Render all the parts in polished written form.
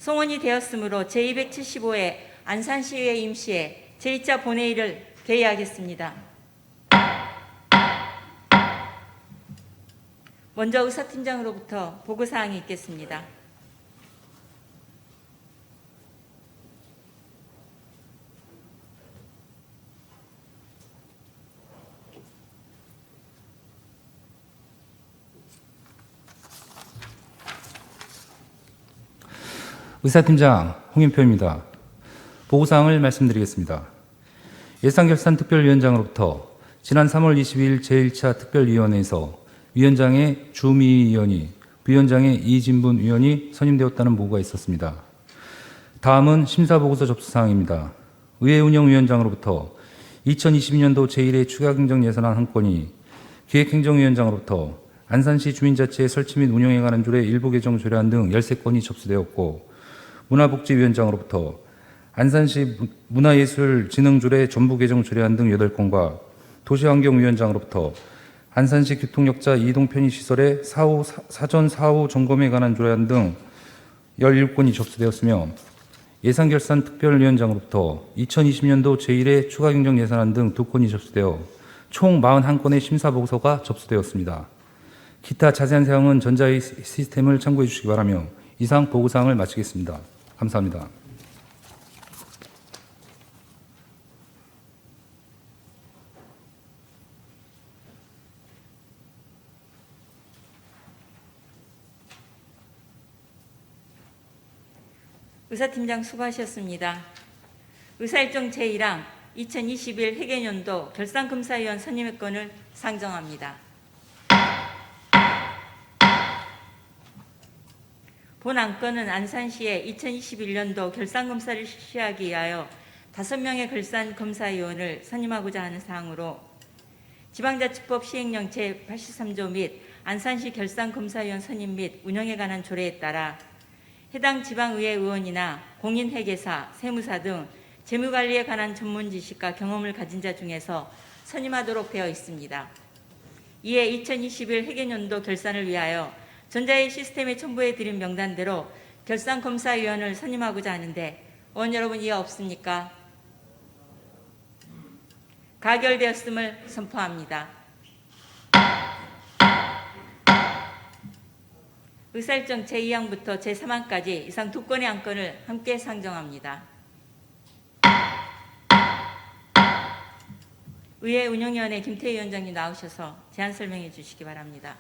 송원이 되었으므로 제275회 안산시의회 임시회 제2차 본회의를 개의하겠습니다. 먼저 의사팀장으로부터 보고사항이 있겠습니다. 의사팀장 홍인표입니다. 보고사항을 말씀드리겠습니다. 예산결산특별위원장으로부터 지난 3월 22일 제1차 특별위원회에서 위원장의 주미 의원이, 부위원장의 이진분 의원이 선임되었다는 보고가 있었습니다. 다음은 심사보고서 접수사항입니다. 의회운영위원장으로부터 2022년도 제1회 추가경정예산안 한 건이, 기획행정위원장으로부터 안산시 주민자치의 설치 및 운영에 관한 조례 일부 개정 조례안 등 13건이 접수되었고, 문화복지위원장으로부터 안산시 문화예술진흥조례 전부 개정 조례안 등 8건과 도시환경위원장으로부터 안산시 교통역자 이동 편의시설의 사전 사후 점검에 관한 조례안 등 17건이 접수되었으며, 예산결산특별위원장으로부터 2020년도 제1회 추가경정예산안 등 2건이 접수되어 총 41건의 심사보고서가 접수되었습니다. 기타 자세한 사항은 전자회의 시스템을 참고해 주시기 바라며 이상 보고사항을 마치겠습니다. 감사합니다. 의사팀장 수고하셨습니다. 의사일정 제1항 2021 회계연도 결산검사위원 선임의 건을 상정합니다. 본 안건은 안산시에 2021년도 결산검사를 실시하기 위하여 5명의 결산검사위원을 선임하고자 하는 사항으로 지방자치법 시행령 제83조 및 안산시 결산검사위원 선임 및 운영에 관한 조례에 따라 해당 지방의회 의원이나 공인회계사, 세무사 등 재무관리에 관한 전문 지식과 경험을 가진 자 중에서 선임하도록 되어 있습니다. 이에 2021 회계연도 결산을 위하여 전자회의 시스템에 첨부해 드린 명단대로 결산검사위원을 선임하고자 하는데 의원 여러분 이해 없습니까? 가결되었음을 선포합니다. 의사일정 제2항부터 제3항까지 이상 2건의 안건을 함께 상정합니다. 의회 운영위원회 김태희 위원장님 나오셔서 제안 설명해 주시기 바랍니다.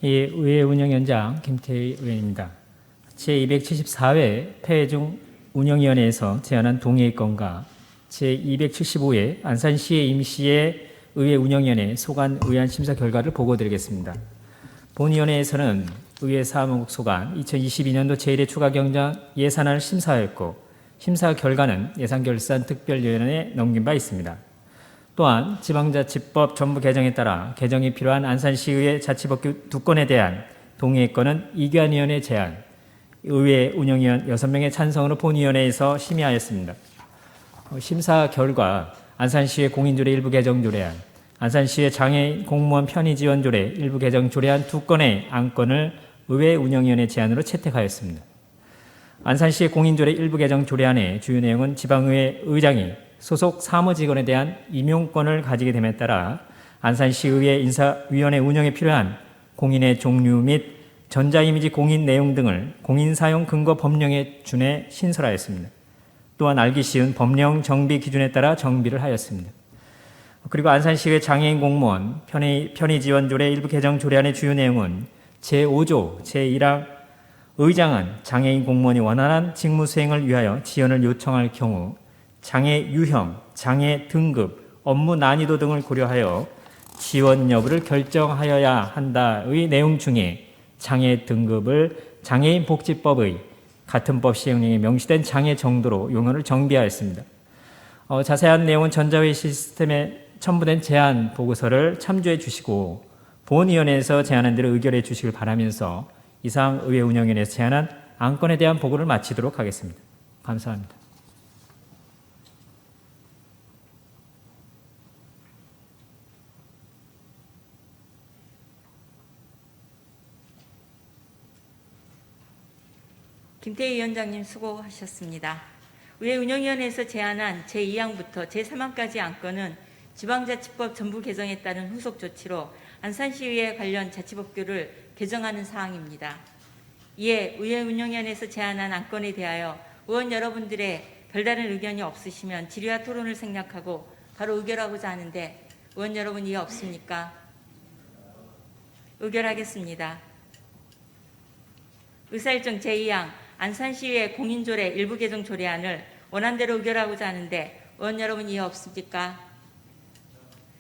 예, 의회 운영위원장 김태희 의원입니다. 제274회 폐회중 운영위원회에서 제안한 동의의 건과 제275회 안산시의 임시의 의회 운영위원회 소관 의안 심사 결과를 보고드리겠습니다. 본위원회에서는 의회 사무국 소관 2022년도 제1회 추가경정 예산안을 심사하였고, 심사 결과는 예산결산특별위원회에 넘긴 바 있습니다. 또한 지방자치법 전부 개정에 따라 개정이 필요한 안산시의회 자치법규 2건에 대한 동의의 건은 이규환위원의 제안, 의회 운영위원 6명의 찬성으로 본위원회에서 심의하였습니다. 심사 결과 안산시의 공인조례 일부 개정 조례안, 안산시의 장애인 공무원 편의 지원 조례 일부 개정 조례안 2건의 안건을 의회 운영위원회 제안으로 채택하였습니다. 안산시의 공인조례 일부 개정 조례안의 주요 내용은 지방의회 의장이 소속 사무직원에 대한 임용권을 가지게 됨에 따라 안산시의회 인사위원회 운영에 필요한 공인의 종류 및 전자이미지 공인 내용 등을 공인사용 근거 법령에 준해 신설하였습니다. 또한 알기 쉬운 법령 정비 기준에 따라 정비를 하였습니다. 그리고 안산시의 장애인 공무원 편의 지원 조례 일부 개정 조례안의 주요 내용은 제5조 제1항 의장은 장애인 공무원이 원활한 직무 수행을 위하여 지원을 요청할 경우 장애 유형, 장애 등급, 업무 난이도 등을 고려하여 지원 여부를 결정하여야 한다의 내용 중에 장애 등급을 장애인 복지법의 같은 법 시행령에 명시된 장애 정도로 용어를 정비하였습니다. 자세한 내용은 전자회의 시스템에 첨부된 제안 보고서를 참조해 주시고 본위원회에서 제안한 대로 의결해 주시길 바라면서 이상 의회 운영위원회에서 제안한 안건에 대한 보고를 마치도록 하겠습니다. 감사합니다. 김태희 위원장님 수고하셨습니다. 의회 운영위원회에서 제안한 제2항부터 제3항까지 안건은 지방자치법 전부 개정에 따른 후속 조치로 안산시의회 관련 자치법규를 개정하는 사항입니다. 이에 의회 운영위원회에서 제안한 안건에 대하여 의원 여러분들의 별다른 의견이 없으시면 질의와 토론을 생략하고 바로 의결하고자 하는데 의원 여러분 이해 없습니까? 의결하겠습니다. 의사일정 제2항 안산시의회 공인조례 일부 개정 조례안을 원안대로 의결하고자 하는데 의원 여러분 이해 없습니까?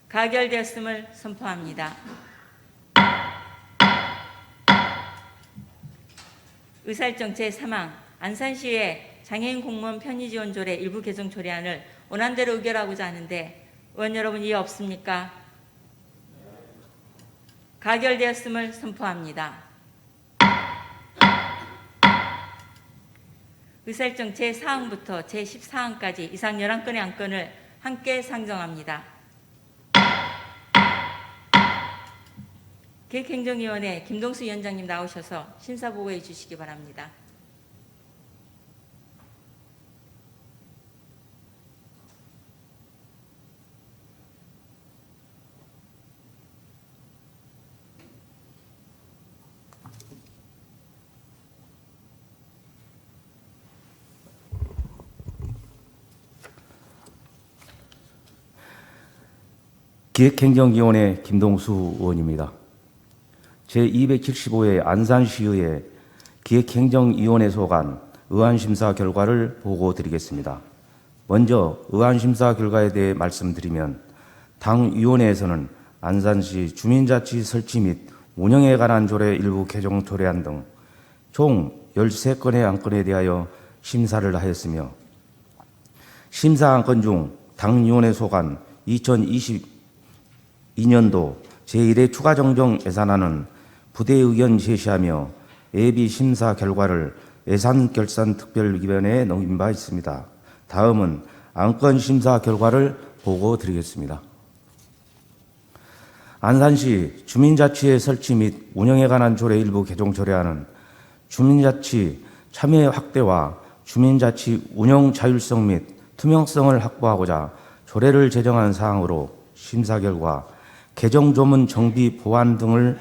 가결되었음을 선포합니다. 의사일정 제3항 안산시의회 장애인 공무원 편의지원 조례 일부 개정 조례안을 원안대로 의결하고자 하는데 의원 여러분 이해 없습니까? 가결되었음을 선포합니다. 의사일정 제4항부터 제14항까지 이상 11건의 안건을 함께 상정합니다. 계획행정위원회 김동수 위원장님 나오셔서 심사보고해 주시기 바랍니다. 기획행정위원회 김동수 의원입니다. 제275회 안산시의회 기획행정위원회 소관 의안심사 결과를 보고드리겠습니다. 먼저 의안심사 결과에 대해 말씀드리면 당 위원회에서는 안산시 주민자치 설치 및 운영에 관한 조례 일부 개정 조례안 등 총 13건의 안건에 대하여 심사를 하였으며 심사 안건 중 당위원회 소관 2022년도 제1회 추가 정정 예산안은 부대 의견 제시하며 예비 심사 결과를 예산결산특별위원회에 넘긴 바 있습니다. 다음은 안건 심사 결과를 보고드리겠습니다. 안산시 주민자치의 설치 및 운영에 관한 조례 일부 개정 조례안은 주민자치 참여 확대와 주민자치 운영 자율성 및 투명성을 확보하고자 조례를 제정한 사항으로 심사 결과 개정 조문 정비 보완 등을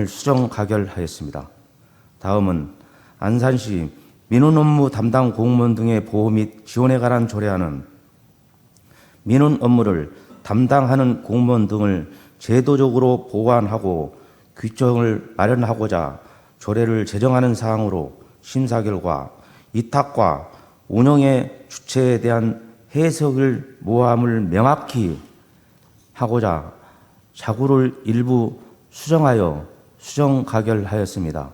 수정 가결하였습니다. 다음은 안산시 민원 업무 담당 공무원 등의 보호 및 지원에 관한 조례안은 민원 업무를 담당하는 공무원 등을 제도적으로 보완하고 규정을 마련하고자 조례를 제정하는 사항으로 심사 결과 위탁과 운영의 주체에 대한 해석을 모함을 명확히 하고자 자구를 일부 수정하여 수정 가결하였습니다.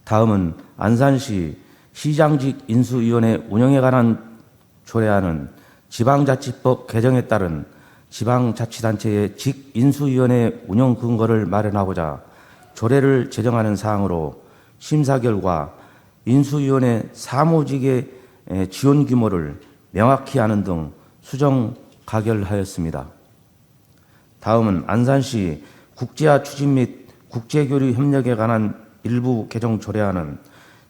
다음은 안산시 시장직 인수위원회 운영에 관한 조례안은 지방자치법 개정에 따른 지방자치단체의 직인수위원회 운영 근거를 마련하고자 조례를 제정하는 사항으로 심사 결과 인수위원회 사무직의 지원 규모를 명확히 하는 등 수정 가결하였습니다. 다음은 안산시 국제화 추진 및 국제교류 협력에 관한 일부 개정 조례안은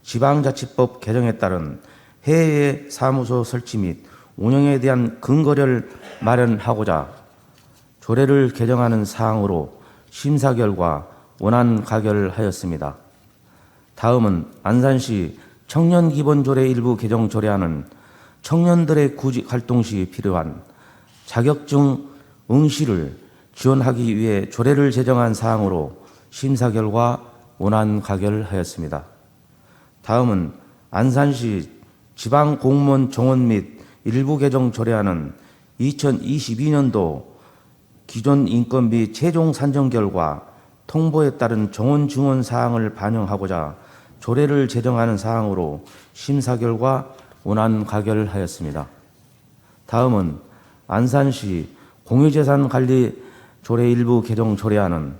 지방자치법 개정에 따른 해외 사무소 설치 및 운영에 대한 근거를 마련하고자 조례를 개정하는 사항으로 심사 결과 원안 가결하였습니다. 다음은 안산시 청년기본조례 일부 개정 조례안은 청년들의 구직 활동 시 필요한 자격증 응시를 지원하기 위해 조례를 제정한 사항으로 심사 결과 원안 가결하였습니다. 다음은 안산시 지방공무원 정원 및 일부 개정 조례안은 2022년도 기존 인건비 최종 산정 결과 통보에 따른 정원 증원 사항을 반영하고자 조례를 제정하는 사항으로 심사 결과 원안 가결하였습니다. 다음은 안산시 공유재산 관리 조례 일부 개정 조례안은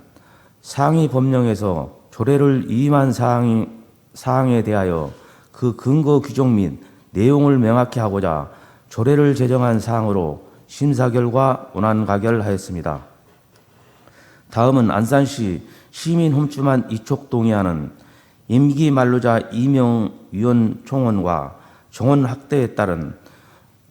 상위 법령에서 조례를 위임한 사항이 사항에 대하여 그 근거 규정 및 내용을 명확히 하고자 조례를 제정한 사항으로 심사 결과 원안 가결하였습니다. 다음은 안산시 시민 홈주만 이촉 동의안은 임기 만료자 이명 위원 총원과 정원 확대에 따른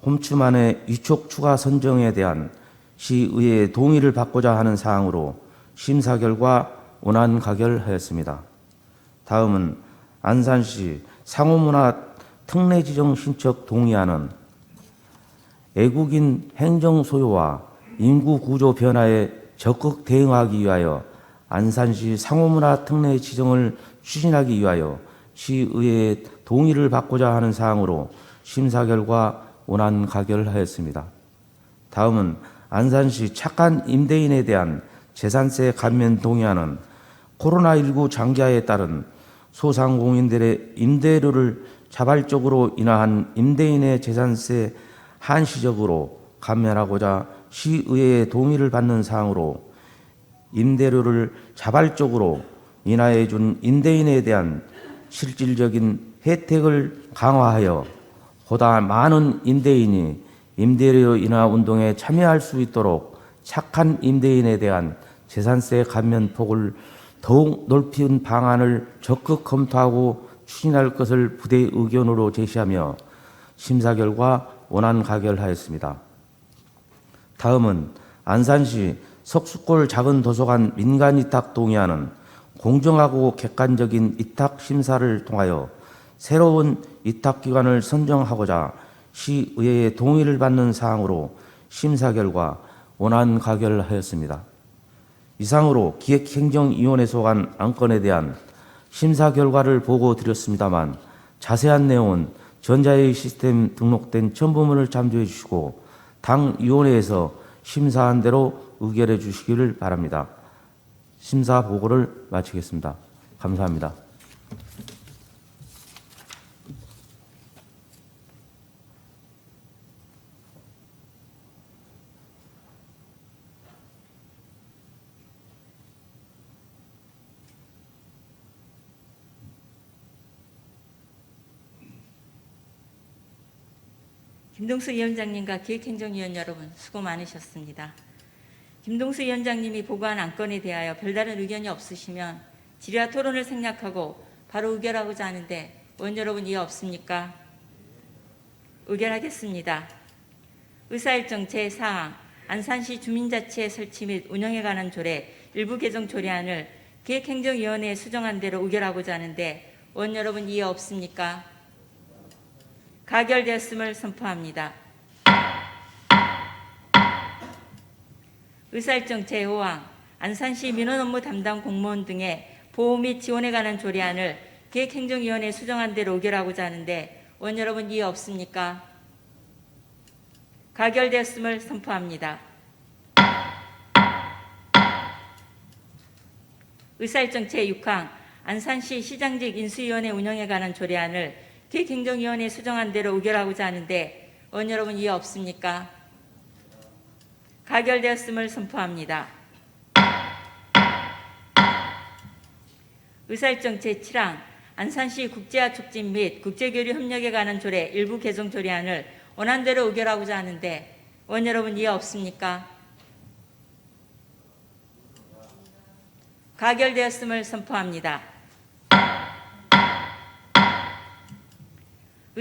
홈주만의 위촉 추가 선정에 대한 시의회의 동의를 받고자 하는 사항으로 심사 결과 원안 가결하였습니다. 다음은 안산시 상호문화 특례 지정 신청 동의안은 애국인 행정 소요와 인구 구조 변화에 적극 대응하기 위하여 안산시 상호문화 특례 지정을 추진하기 위하여 시의회의 동의를 받고자 하는 사항으로 심사 결과 원안 가결하였습니다. 다음은 안산시 착한 임대인에 대한 재산세 감면 동의안은 코로나19 장기화에 따른 소상공인들의 임대료를 자발적으로 인하한 임대인의 재산세 한시적으로 감면하고자 시의회의 동의를 받는 사항으로 임대료를 자발적으로 인하해 준 임대인에 대한 실질적인 혜택을 강화하여 보다 많은 임대인이 임대료 인하 운동에 참여할 수 있도록 착한 임대인에 대한 재산세 감면 폭을 더욱 넓힌 방안을 적극 검토하고 추진할 것을 부대 의견으로 제시하며 심사 결과 원안 가결하였습니다. 다음은 안산시 석숫골 작은 도서관 민간 위탁 동의안은 공정하고 객관적인 위탁 심사를 통하여 새로운 위탁 기관을 선정하고자 시의회의 동의를 받는 사항으로 심사 결과 원안 가결하였습니다. 이상으로 기획행정위원회 소관 안건에 대한 심사 결과를 보고 드렸습니다만 자세한 내용은 전자회의 시스템 등록된 첨부문을 참조해 주시고 당 위원회에서 심사한 대로 의결해 주시기를 바랍니다. 심사 보고를 마치겠습니다. 감사합니다. 김동수 위원장님과 기획행정위원 여러분 수고 많으셨습니다. 김동수 위원장님이 보고한 안건에 대하여 별다른 의견이 없으시면 질의와 토론을 생략하고 바로 의결하고자 하는데 의원 여러분 이해 없습니까? 의결하겠습니다. 의사일정 제4항 안산시 주민자치회 설치 및 운영에 관한 조례 일부 개정 조례안을 기획행정위원회에 수정한 대로 의결하고자 하는데 의원 여러분 이해 없습니까? 가결되었음을 선포합니다. 의사일정 제5항 안산시 민원업무 담당 공무원 등의 보호 및 지원에 관한 조례안을 기획행정위원회에 수정한 대로 의결하고자 하는데 의원 여러분 이해 없습니까? 가결되었음을 선포합니다. 의사일정 제6항 안산시 시장직 인수위원회 운영에 관한 조례안을 기획행정위원회에 수정한 대로 의결하고자 하는데 의원 여러분 이해 없습니까? 가결되었음을 선포합니다. 의사일정 제7항 안산시 국제화 촉진 및 국제교류 협력에 관한 조례 일부 개정 조례안을 원안대로 의결하고자 하는데 의원 여러분 이해 없습니까? 가결되었음을 선포합니다.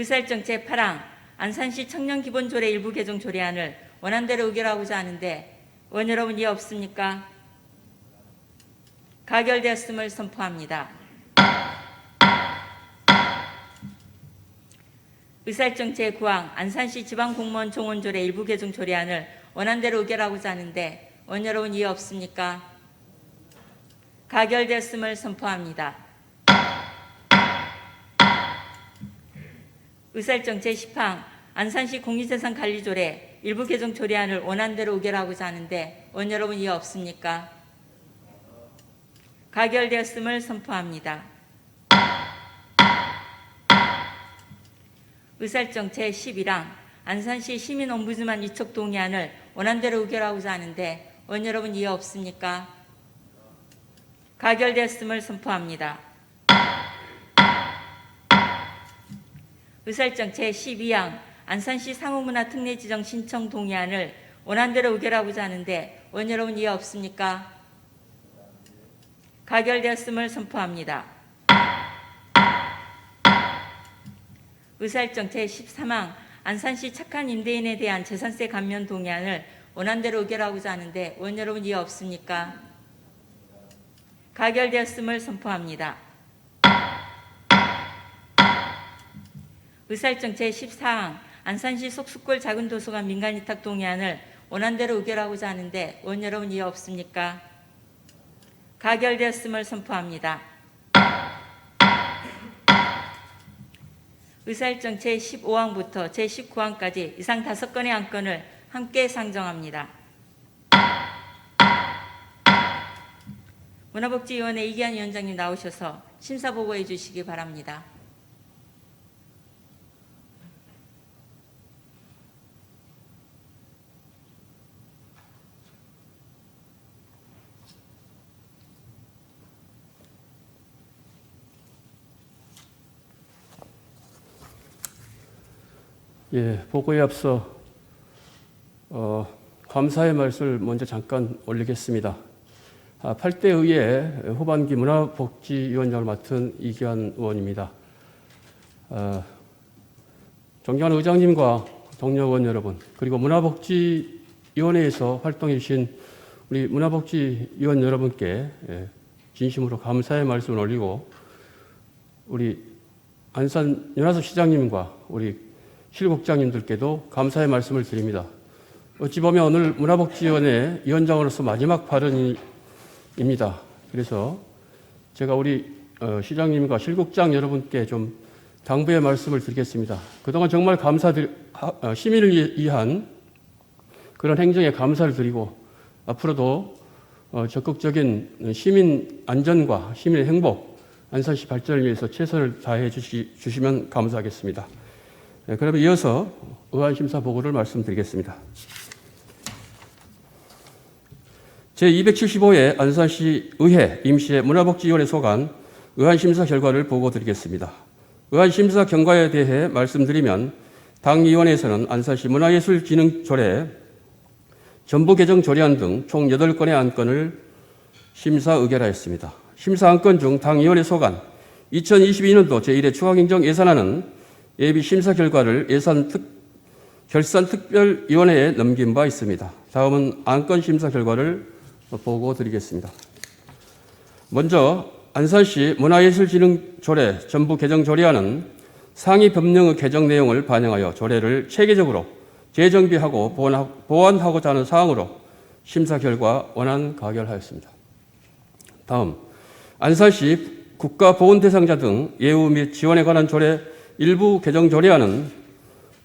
의사일정 제8항 안산시 청년기본조례 일부 개정 조례안을 원안대로 의결하고자 하는데 의원 여러분 이해 없습니까? 가결되었음을 선포합니다. 의사일정 제9항 안산시 지방공무원 종원조례 일부 개정 조례안을 원안대로 의결하고자 하는데 의원 여러분 이해 없습니까? 가결되었음을 선포합니다. 의사일정 제10항 안산시 공유재산관리조례 일부 개정 조례안을 원안대로 의결하고자 하는데 의원 여러분 이해 없습니까? 가결되었음을 선포합니다. 의사일정 제11항 안산시 시민옴부드만 위촉 동의안을 원안대로 의결하고자 하는데 의원 여러분 이해 없습니까? 가결되었음을 선포합니다. 의사일정 제12항 안산시 상호문화 특례지정 신청 동의안을 원안대로 의결하고자 하는데 의원 여러분 이해 없습니까? 가결되었음을 선포합니다. 의사일정 제13항 안산시 착한 임대인에 대한 재산세 감면 동의안을 원안대로 의결하고자 하는데 의원 여러분 이해 없습니까? 가결되었음을 선포합니다. 의사일정 제14항 안산시 속수골 작은 도서관 민간위탁 동의안을 원안대로 의결하고자 하는데 의원 여러분 이해 없습니까? 가결되었음을 선포합니다. 의사일정 제15항부터 제19항까지 이상 5건의 안건을 함께 상정합니다. 문화복지위원회 이기한 위원장님 나오셔서 심사 보고해 주시기 바랍니다. 예, 보고에 앞서 감사의 말씀을 먼저 잠깐 올리겠습니다. 8대 의회 후반기 문화복지위원장을 맡은 이기환 의원입니다. 존경하는 의장님과 동료 의원 여러분, 그리고 문화복지위원회에서 활동해 주신 우리 문화복지위원 여러분께 진심으로 감사의 말씀을 올리고, 위원회 안산 윤하섭 시장님과 우리 실국장님들께도 감사의 말씀을 드립니다. 어찌 보면 오늘 문화복지위원회 위원장으로서 마지막 발언입니다. 그래서 제가 우리 시장님과 실국장 여러분께 좀 당부의 말씀을 드리겠습니다. 그동안 정말 시민을 위한 그런 행정에 감사를 드리고, 앞으로도 적극적인 시민 안전과 시민 행복, 안산시 발전을 위해서 최선을 다해 주시면 감사하겠습니다. 그러면 이어서 의안심사 보고를 말씀드리겠습니다. 제275회 안산시 의회 임시회 문화복지위원회 소관 의안심사 결과를 보고드리겠습니다. 의안심사 경과에 대해 말씀드리면, 당위원회에서는 안산시 문화예술진흥조례, 전부 개정 조례안 등 총 8건의 안건을 심사 의결하였습니다. 심사 안건 중 당위원회 소관 2022년도 제1회 추가경정 예산안은 예비 심사 결과를 결산특별위원회에 넘긴 바 있습니다. 다음은 안건 심사 결과를 보고 드리겠습니다. 먼저 안산시 문화예술진흥조례 전부 개정 조례안은 상위 법령의 개정 내용을 반영하여 조례를 체계적으로 재정비하고 보완하고자 하는 사항으로 심사 결과 원안 가결하였습니다. 다음, 안산시 국가보훈 대상자 등 예우 및 지원에 관한 조례 일부 개정 조례안은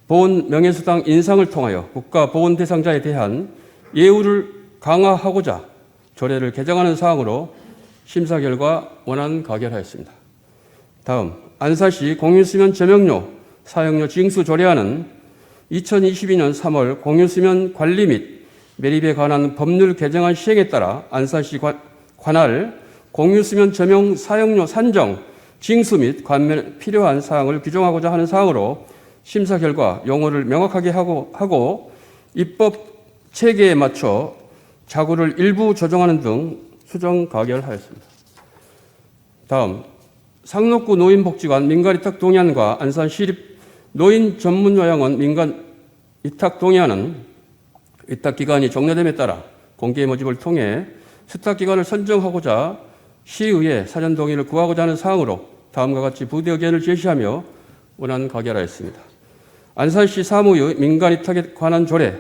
보훈 명예수당 인상을 통하여 국가보훈 대상자에 대한 예우를 강화하고자 조례를 개정하는 사항으로 심사 결과 원안 가결하였습니다. 다음, 안산시 공유수면 점용료, 사용료 징수 조례안은 2022년 3월 공유수면 관리 및 매립에 관한 법률 개정안 시행에 따라 안산시 관할 공유수면 점용 사용료 산정, 징수 및 감면에 필요한 사항을 규정하고자 하는 사항으로 심사 결과 용어를 명확하게 하고 입법 체계에 맞춰 자구를 일부 조정하는 등 수정 가결하였습니다. 다음, 상록구 노인복지관 민간위탁 동의안과 안산시립 노인전문요양원 민간위탁 동의안은 위탁기관이 종료됨에 따라 공개 모집을 통해 수탁기관을 선정하고자 시의회 사전 동의를 구하고자 하는 사항으로 다음과 같이 부대 의견을 제시하며 원안 가결하였습니다. 안산시 사무의 민간위탁에 관한 조례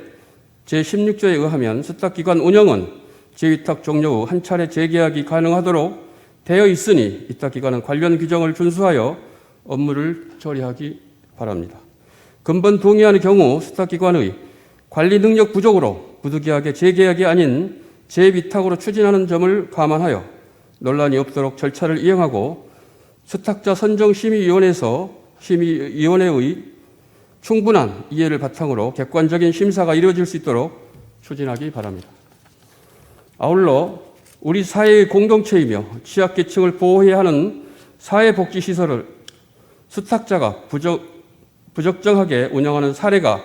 제16조에 의하면 수탁기관 운영은 재위탁 종료 후 한 차례 재계약이 가능하도록 되어 있으니 위탁기관은 관련 규정을 준수하여 업무를 처리하기 바랍니다. 근본 동의안의 경우 수탁기관의 관리 능력 부족으로 부득이하게 재계약이 아닌 재위탁으로 추진하는 점을 감안하여 논란이 없도록 절차를 이행하고 수탁자 심의위원회의 충분한 이해를 바탕으로 객관적인 심사가 이루어질 수 있도록 추진하기 바랍니다. 아울러 우리 사회의 공동체이며 취약계층을 보호해야 하는 사회복지시설을 수탁자가 부적정하게 운영하는 사례가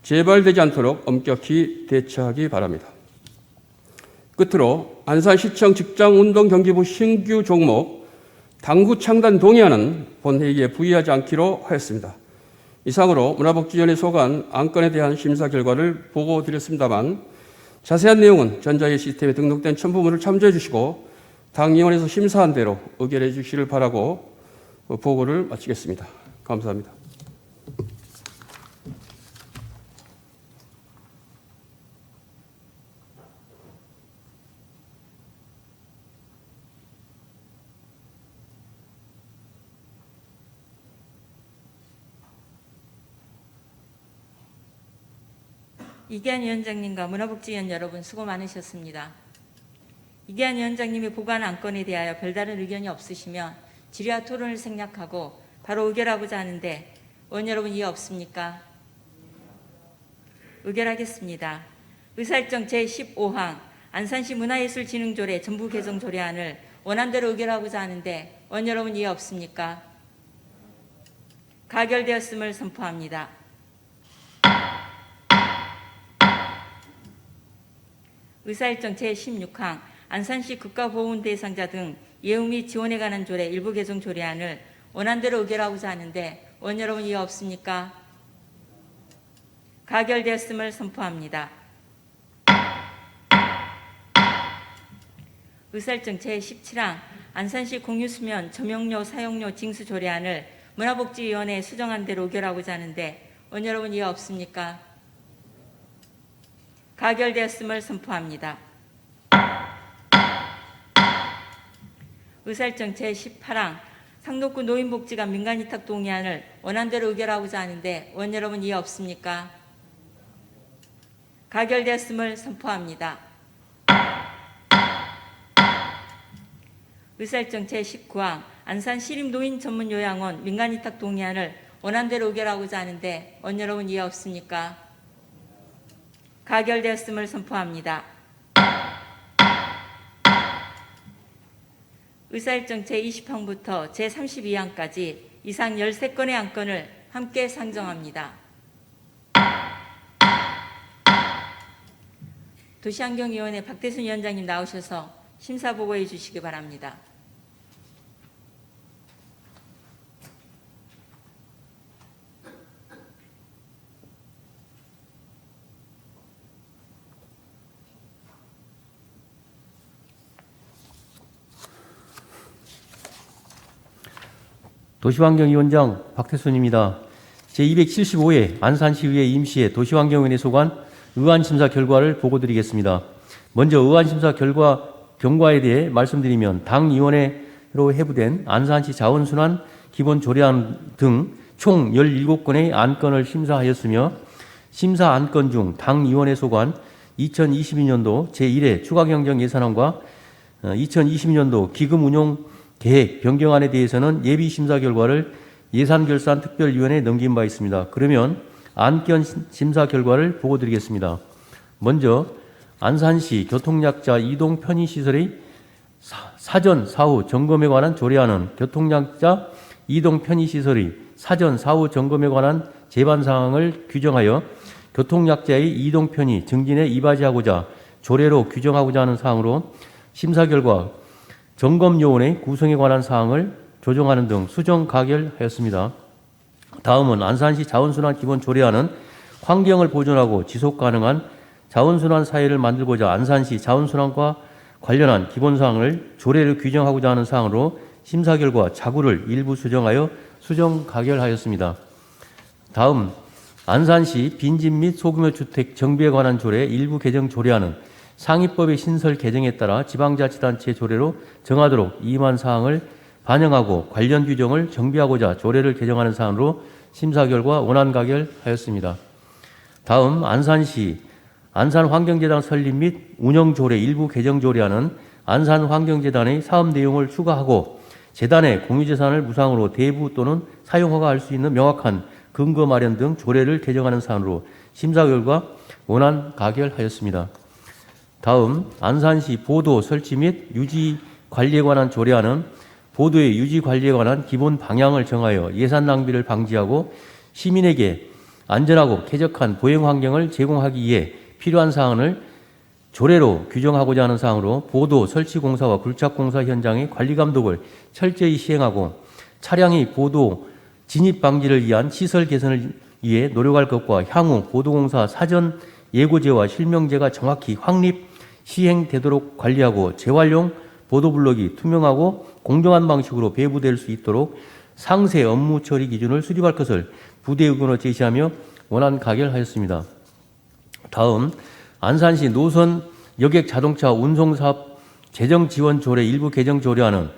재발되지 않도록 엄격히 대처하기 바랍니다. 끝으로 안산시청 직장운동경기부 신규 종목 당구 창단 동의안은 본회의에 부의하지 않기로 하였습니다. 이상으로 문화복지위원회 소관 안건에 대한 심사 결과를 보고드렸습니다만 자세한 내용은 전자회의 시스템에 등록된 첨부문을 참조해 주시고 당위원회에서 심사한 대로 의결해 주시기를 바라고 보고를 마치겠습니다. 감사합니다. 이기한 위원장님과 문화복지위원 여러분 수고 많으셨습니다. 이기한 위원장님의 보관 안건에 대하여 별다른 의견이 없으시면 질의와 토론을 생략하고 바로 의결하고자 하는데 의원 여러분 이해 없습니까? 의결하겠습니다. 의사일정 제15항 안산시 문화예술진흥조례 전부 개정 조례안을 원안대로 의결하고자 하는데 의원 여러분 이해 없습니까? 가결되었음을 선포합니다. 의사일정 제16항 안산시 국가보훈 대상자 등 예우 및 지원에 관한 조례 일부 개정 조례안을 원안대로 의결하고자 하는데 의원 여러분 이해 없습니까? 가결되었음을 선포합니다. 의사일정 제17항 안산시 공유수면 점용료 사용료 징수 조례안을 문화복지위원회에 수정한 대로 의결하고자 하는데 의원 여러분 이해 없습니까? 가결되었음을 선포합니다. 의사일정 제18항 상록구 노인복지관 민간위탁 동의안을 원안대로 의결하고자 하는데 의원 여러분 이해 없습니까? 가결되었음을 선포합니다. 의사일정 제19항 안산 시립노인 전문 요양원 민간위탁 동의안을 원안대로 의결하고자 하는데 의원 여러분 이해 없습니까? 가결되었음을 선포합니다. 의사일정 제20항부터 제32항까지 이상 13건의 안건을 함께 상정합니다. 도시환경위원회 박대순 위원장님 나오셔서 심사 보고해 주시기 바랍니다. 도시환경위원장 박태순입니다. 제275회 안산시의회 임시회 도시환경위원회 소관 의안심사 결과를 보고드리겠습니다. 먼저 의안심사 결과 경과에 대해 말씀드리면 당위원회로 회부된 안산시 자원순환 기본조례안 등 총 17건의 안건을 심사하였으며 심사 안건 중 당위원회 소관 2022년도 제1회 추가경정예산안과 2022년도 기금운용 계획 변경안에 대해서는 예비 심사 결과를 예산결산특별위원회에 넘긴 바 있습니다. 그러면 안건 심사 결과를 보고드리겠습니다. 먼저 안산시 교통약자 이동 편의시설의 사전 사후 점검에 관한 조례안은 교통약자 이동 편의시설의 사전 사후 점검에 관한 제반사항을 규정하여 교통약자의 이동 편의 증진에 이바지하고자 조례로 규정하고자 하는 사항으로 심사 결과 점검요원의 구성에 관한 사항을 조정하는 등 수정 가결하였습니다. 다음은 안산시 자원순환 기본조례안은 환경을 보존하고 지속가능한 자원순환 사회를 만들고자 안산시 자원순환과 관련한 기본사항을 조례를 규정하고자 하는 사항으로 심사 결과 자구를 일부 수정하여 수정 가결하였습니다. 다음 안산시 빈집 및 소규모 주택 정비에 관한 조례 일부 개정 조례안은 상위법의 신설 개정에 따라 지방자치단체 조례로 정하도록 임한 사항을 반영하고 관련 규정을 정비하고자 조례를 개정하는 사항으로 심사 결과 원안 가결하였습니다. 다음 안산시 안산환경재단 설립 및 운영조례 일부 개정 조례안은 안산환경재단의 사업 내용을 추가하고 재단의 공유재산을 무상으로 대부 또는 사용허가할 수 있는 명확한 근거 마련 등 조례를 개정하는 사안으로 심사 결과 원안 가결하였습니다. 다음 안산시 보도 설치 및 유지 관리에 관한 조례안은 보도의 유지 관리에 관한 기본 방향을 정하여 예산 낭비를 방지하고 시민에게 안전하고 쾌적한 보행 환경을 제공하기 위해 필요한 사항을 조례로 규정하고자 하는 사항으로 보도 설치 공사와 굴착 공사 현장의 관리 감독을 철저히 시행하고 차량의 보도 진입 방지를 위한 시설 개선을 위해 노력할 것과 향후 보도공사 사전 예고제와 실명제가 정확히 확립 시행되도록 관리하고 재활용 보도블록이 투명하고 공정한 방식으로 배부될 수 있도록 상세 업무 처리 기준을 수립할 것을 부대 의견으로 제시하며 원안 가결하였습니다. 다음 안산시 노선 여객 자동차 운송사업 재정 지원 조례 일부 개정 조례안은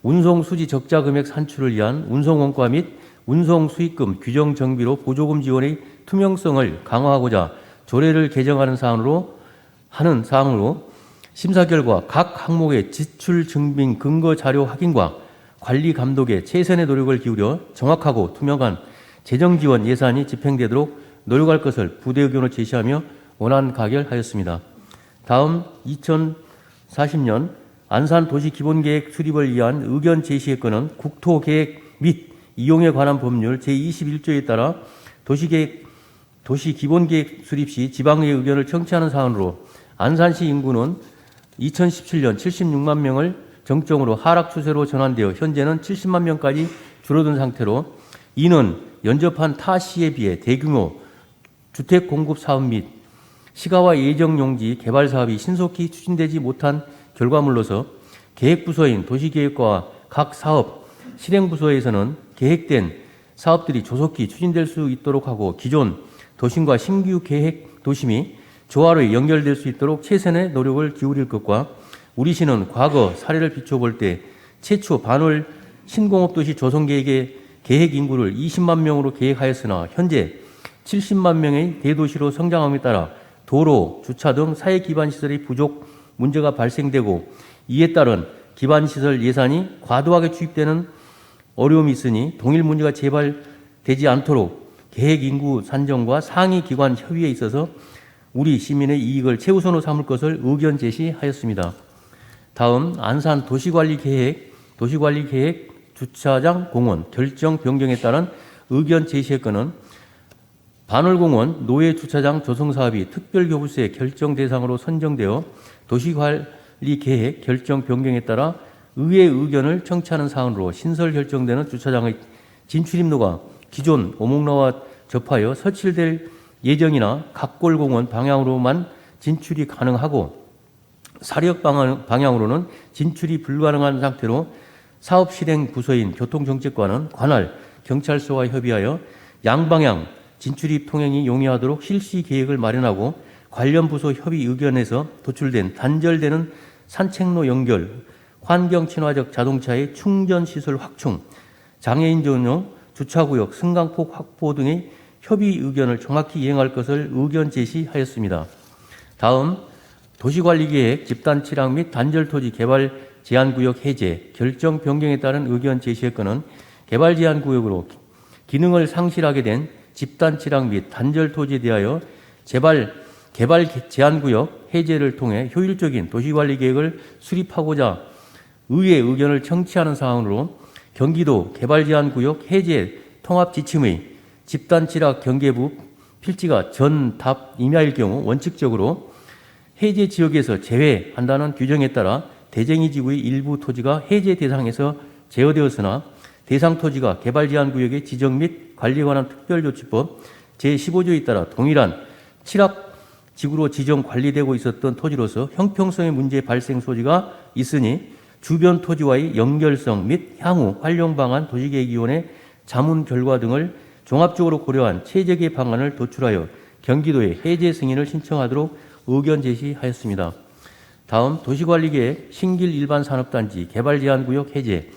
운송 수지 적자 금액 산출을 위한 운송 원가 및 운송 수익금 규정 정비로 보조금 지원의 투명성을 강화하고자 조례를 개정하는 사항으로 심사 결과 각 항목의 지출 증빙 근거 자료 확인과 관리 감독에 최선의 노력을 기울여 정확하고 투명한 재정 지원 예산이 집행되도록 노력할 것을 부대 의견으로 제시하며 원안 가결하였습니다. 다음 2040년 안산 도시 기본계획 수립을 위한 의견 제시의 건은 국토계획 및 이용에 관한 법률 제21조에 따라 도시 기본계획 수립 시 지방의 의견을 청취하는 사안으로 안산시 인구는 2017년 76만 명을 정점으로 하락 추세로 전환되어 현재는 70만 명까지 줄어든 상태로 이는 연접한 타 시에 비해 대규모 주택 공급 사업 및 시가와 예정 용지 개발 사업이 신속히 추진되지 못한 결과물로서 계획부서인 도시계획과와 각 사업 실행부서에서는 계획된 사업들이 조속히 추진될 수 있도록 하고 기존 도심과 신규 계획 도심이 조화로 연결될 수 있도록 최선의 노력을 기울일 것과 우리 시는 과거 사례를 비춰볼 때 최초 반월 신공업도시 조성계획의 계획 인구를 20만 명으로 계획하였으나 현재 70만 명의 대도시로 성장함에 따라 도로, 주차 등 사회 기반 시설의 부족 문제가 발생되고 이에 따른 기반 시설 예산이 과도하게 투입되는 어려움이 있으니 동일 문제가 재발되지 않도록 계획 인구 산정과 상위 기관 협의에 있어서 우리 시민의 이익을 최우선으로 삼을 것을 의견 제시하였습니다. 다음 안산 도시관리계획 주차장 공원 결정 변경에 따른 의견 제시의 건은 반월공원 노예 주차장 조성 사업이 특별교부세 결정 대상으로 선정되어 도시관리계획 결정 변경에 따라 의회 의견을 청취하는 사안으로 신설 결정되는 주차장의 진출입로가 기존 오목로와 접하여 설치될 예정이나 각골공원 방향으로만 진출이 가능하고 사력 방향으로는 진출이 불가능한 상태로 사업 실행 부서인 교통정책과는 관할 경찰서와 협의하여 양방향 진출입 통행이 용이하도록 실시 계획을 마련하고 관련 부서 협의 의견에서 도출된 단절되는 산책로 연결, 환경 친화적 자동차의 충전 시설 확충, 장애인 전용 주차구역 승강폭 확보 등의 협의 의견을 정확히 이행할 것을 의견 제시하였습니다. 다음 도시관리계획 집단 취락 및 단절 토지 개발 제한구역 해제 결정 변경에 따른 의견 제시의 건은 개발 제한구역으로 기능을 상실하게 된 집단 취락 및 단절 토지에 대하여 개발 제한구역 해제를 통해 효율적인 도시관리계획을 수립하고자 의회 의견을 청취하는 사항으로 경기도 개발 제한구역 해제 통합 지침의 집단 취락 경계부 필지가 전 답 임야일 경우 원칙적으로 해제 지역에서 제외한다는 규정에 따라 대쟁이 지구의 일부 토지가 해제 대상에서 제어되었으나 대상 토지가 개발 제한 구역의 지정 및 관리에 관한 특별조치법 제15조에 따라 동일한 취락 지구로 지정 관리되고 있었던 토지로서 형평성의 문제 발생 소지가 있으니 주변 토지와의 연결성 및 향후 활용 방안 도시계획위원회 자문 결과 등을 종합적으로 고려한 최적의 방안을 도출하여 경기도에 해제 승인을 신청하도록 의견 제시하였습니다. 다음 도시관리계획 신길 일반산업단지 개발제한구역 해제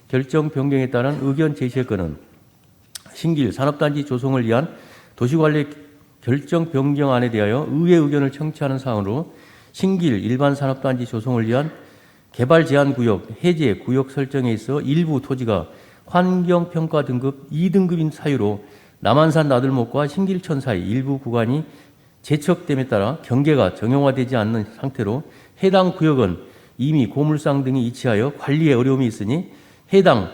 결정 변경에 따른 의견 제시의 건은 신길 산업단지 조성을 위한 도시관리 결정 변경안에 대하여 의회 의견을 청취하는 사항으로 신길 일반산업단지 조성을 위한 개발제한구역 해제 구역 설정에 있어 일부 토지가 환경평가 등급 2등급인 사유로 남한산 나들목과 신길천 사이 일부 구간이 제척됨에 따라 경계가 정형화되지 않는 상태로 해당 구역은 이미 고물상 등이 위치하여 관리에 어려움이 있으니 해당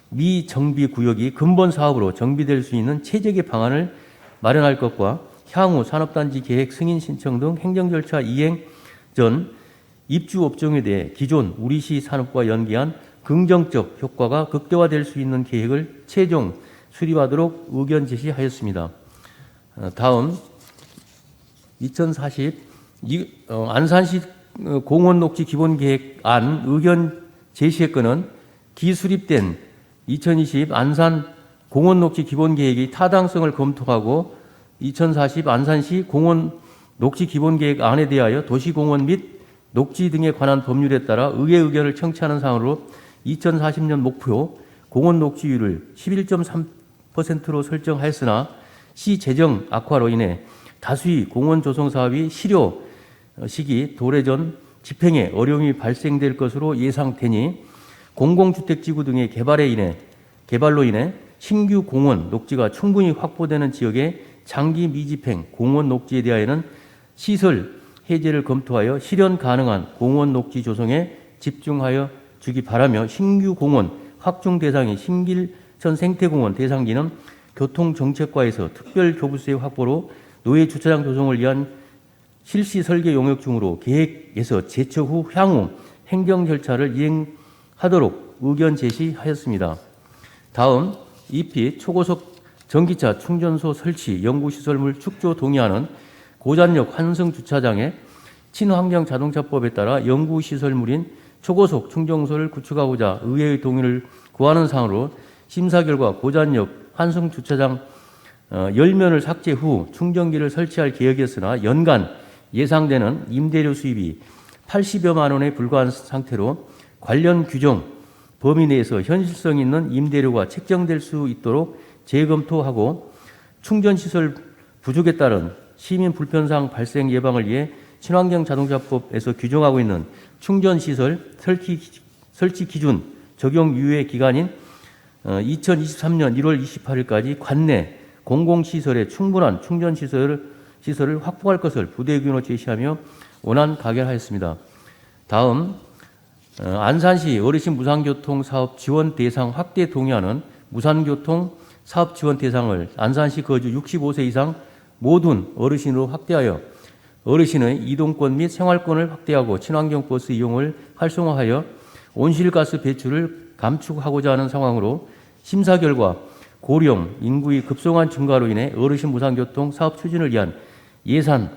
미정비 구역이 근본 사업으로 정비될 수 있는 최적의 방안을 마련할 것과 향후 산업단지 계획 승인 신청 등 행정 절차 이행 전 입주 업종에 대해 기존 우리시 산업과 연계한 긍정적 효과가 극대화될 수 있는 계획을 최종 수립하도록 의견 제시하였습니다. 다음 2040 안산시 공원 녹지 기본계획안 의견 제시의 건은 기수립된 2020 안산 공원 녹지 기본계획의 타당성을 검토하고 2040 안산시 공원 녹지 기본계획안에 대하여 도시공원 및 녹지 등에 관한 법률에 따라 의회 의견을 청취하는 사항으로 2040년 목표 공원 녹지율을 11.3%로 설정하였으나 시 재정 악화로 인해 다수의 공원 조성 사업이 실효 시기 도래전 집행에 어려움이 발생될 것으로 예상되니 공공주택지구 등의 개발로 인해 신규 공원 녹지가 충분히 확보되는 지역의 장기 미집행 공원 녹지에 대하여는 시설 해제를 검토하여 실현 가능한 공원 녹지 조성에 집중하여 주기 바라며 신규 공원 확충 대상이 신길천 생태공원 대상지는 교통정책과에서 특별교부세 확보로 노예 주차장 조성을 위한 실시 설계 용역 중으로 계획에서 제처 후 향후 행정 절차를 이행하도록 의견 제시하였습니다. 다음 EP 초고속 전기차 충전소 설치 연구시설물 축조 동의안은 고잔역 환승 주차장의 친환경 자동차법에 따라 연구시설물인 초고속 충전소를 구축하고자 의회의 동의를 구하는 사항으로 심사 결과 고잔역 환승 주차장 10면을 삭제 후 충전기를 설치할 계획이었으나 연간 예상되는 임대료 수입이 80여만 원에 불과한 상태로 관련 규정 범위 내에서 현실성 있는 임대료가 책정될 수 있도록 재검토하고 충전시설 부족에 따른 시민 불편상 발생 예방을 위해 친환경 자동차법에서 규정하고 있는 충전시설 설치 기준 적용 유예 기간인 2023년 1월 28일까지 관내 공공시설에 충분한 충전시설을 확보할 것을 부대 의견으로 제시하며 원안 가결하였습니다. 다음 안산시 어르신 무상교통 사업 지원 대상 확대 동의안은 무상교통 사업 지원 대상을 안산시 거주 65세 이상 모든 어르신으로 확대하여 어르신의 이동권 및 생활권을 확대하고 친환경 버스 이용을 활성화하여 온실가스 배출을 감축하고자 하는 상황으로 심사 결과 고령 인구의 급성한 증가로 인해 어르신 무상교통 사업 추진을 위한 예산